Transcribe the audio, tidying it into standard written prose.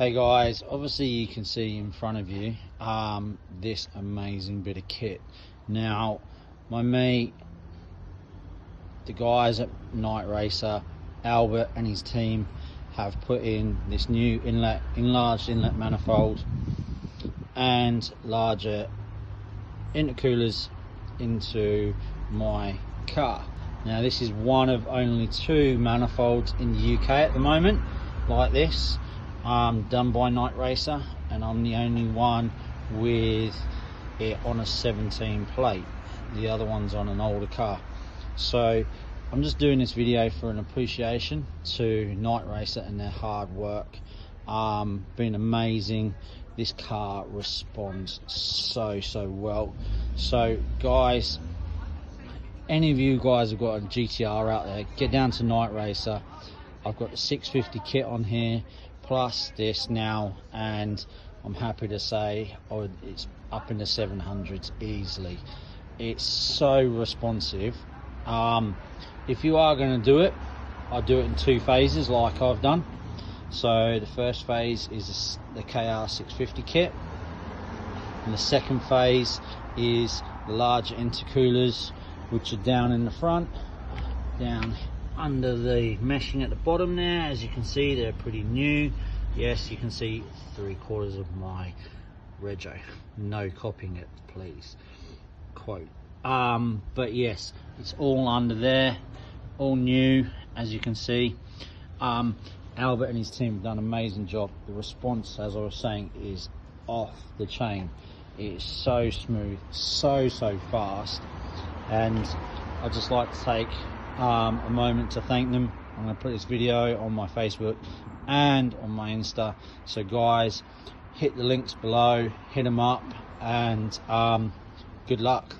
Hey guys, obviously you can see in front of you this amazing bit of kit. Now my mate, the guys at Night Racer, Albert and his team have put in this new enlarged inlet manifold and larger intercoolers into my car. Now this is one of only 2 manifolds in the UK at the moment like this, done by Night Racer, and I'm the only one with it on a 17 plate. The other one's on an older car. So I'm just doing this video for an appreciation to Night Racer and their hard work. Been amazing. This car responds so well. So guys, any of you guys have got a GTR out there, get down to Night Racer. I've got the 650 kit on here plus this now, and I'm happy to say it's up in the 700s easily. It's so responsive. If you are going to do it, I do it in 2 phases like I've done. So the first phase is the KR650 kit, and the second phase is the larger intercoolers, which are down in the front, down under the meshing at the bottom there. As you can see, they're pretty new. Yes, you can see 3/4 of my rego. No copying it, please. Quote. But yes, it's all under there, all new, as you can see. Albert and his team have done an amazing job. The response, as I was saying, is off the chain. It's so smooth, so fast, and I'd just like to take a moment to thank them. I'm going to put this video on my Facebook and on my Insta. So guys, hit the links below, hit them up, and good luck.